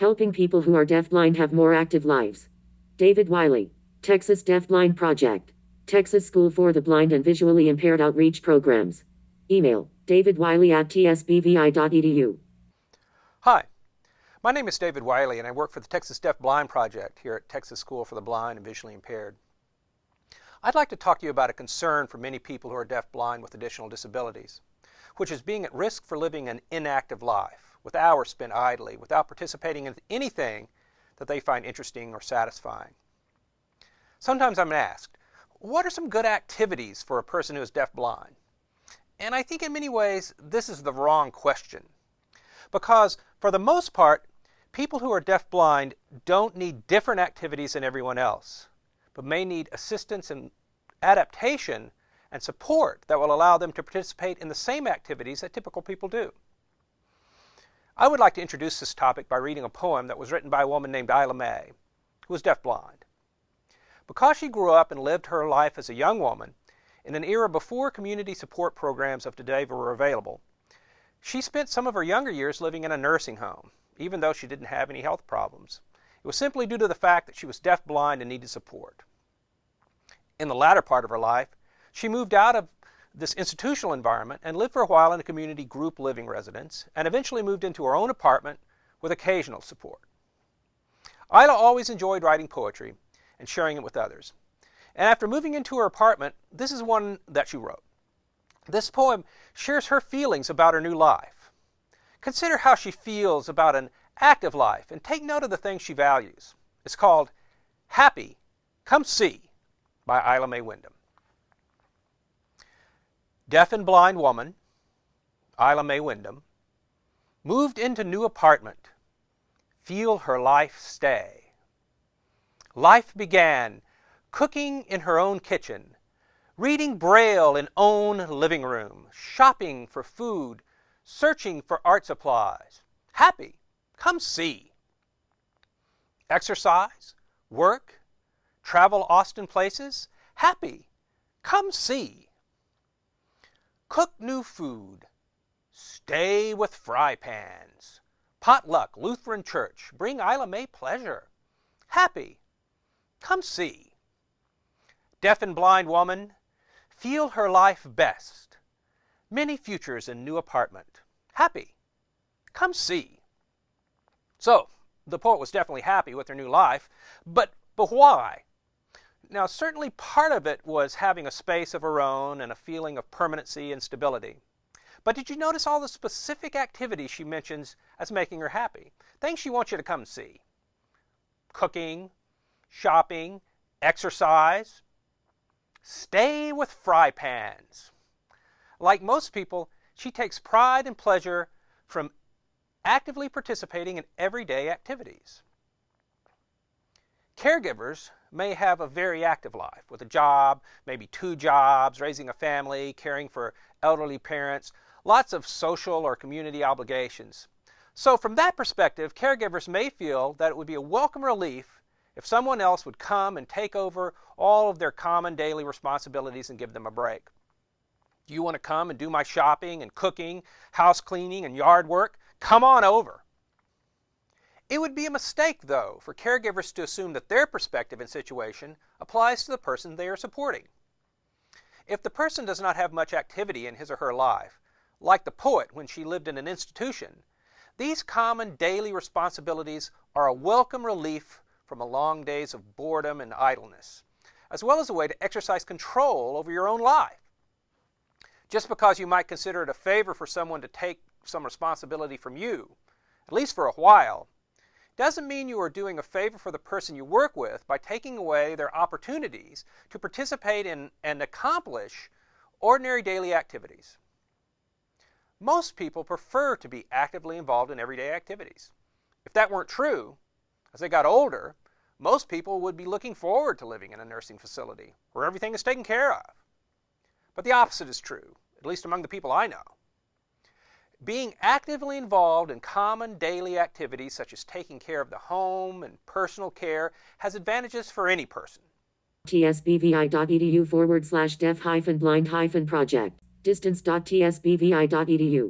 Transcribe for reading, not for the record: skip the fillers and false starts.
helping people who are deafblind have more active lives. David Wiley, Texas Deafblind Project, Texas School for the Blind and Visually Impaired Outreach Programs. Email, davidwiley@tsbvi.edu. Hi, my name is David Wiley and I work for the Texas Deafblind Project here at Texas School for the Blind and Visually Impaired. I'd like to talk to you about a concern for many people who are deafblind with additional disabilities, which is being at risk for living an inactive life, with hours spent idly, without participating in anything that they find interesting or satisfying. Sometimes I'm asked, what are some good activities for a person who is deafblind? And I think in many ways this is the wrong question. Because for the most part, people who are deafblind don't need different activities than everyone else, but may need assistance and adaptation and support that will allow them to participate in the same activities that typical people do. I would like to introduce this topic by reading a poem that was written by a woman named Isla May, who was deafblind. Because she grew up and lived her life as a young woman in an era before community support programs of today were available, she spent some of her younger years living in a nursing home, even though she didn't have any health problems. It was simply due to the fact that she was deafblind and needed support. In the latter part of her life, she moved out of this institutional environment and lived for a while in a community group living residence, and eventually moved into her own apartment with occasional support. Isla always enjoyed writing poetry and sharing it with others. And after moving into her apartment, this is one that she wrote. This poem shares her feelings about her new life. Consider how she feels about an active life and take note of the things she values. It's called Happy, Come See by Isla May Wyndham. Deaf and blind woman, Isla May Wyndham, moved into new apartment. Feel her life stay. Life began cooking in her own kitchen, reading Braille in own living room, shopping for food, searching for art supplies. Happy, come see. Exercise, work, travel Austin places. Happy, come see. Cook new food. Stay with fry pans. Potluck, Lutheran church. Bring Isla May pleasure. Happy, come see. Deaf and blind woman, feel her life best. Many futures in new apartment. Happy, come see. So, the poet was definitely happy with her new life, but why? Now, certainly part of it was having a space of her own and a feeling of permanency and stability. But did you notice all the specific activities she mentions as making her happy? Things she wants you to come see. Cooking, shopping, exercise. Stay with fry pans. Like most people, she takes pride and pleasure from actively participating in everyday activities. Caregivers may have a very active life with a job, maybe 2 jobs, raising a family, caring for elderly parents, lots of social or community obligations. So from that perspective, caregivers may feel that it would be a welcome relief if someone else would come and take over all of their common daily responsibilities and give them a break. Do you want to come and do my shopping and cooking, house cleaning and yard work? Come on over. It would be a mistake, though, for caregivers to assume that their perspective and situation applies to the person they are supporting. If the person does not have much activity in his or her life, like the poet when she lived in an institution, these common daily responsibilities are a welcome relief from long days of boredom and idleness, as well as a way to exercise control over your own life. Just because you might consider it a favor for someone to take some responsibility from you, at least for a while, doesn't mean you are doing a favor for the person you work with by taking away their opportunities to participate in and accomplish ordinary daily activities. Most people prefer to be actively involved in everyday activities. If that weren't true, as they got older, most people would be looking forward to living in a nursing facility where everything is taken care of. But the opposite is true, at least among the people I know. Being actively involved in common daily activities such as taking care of the home and personal care has advantages for any person. tsbvi.edu/deaf-blind-project. Distance.tsbvi.edu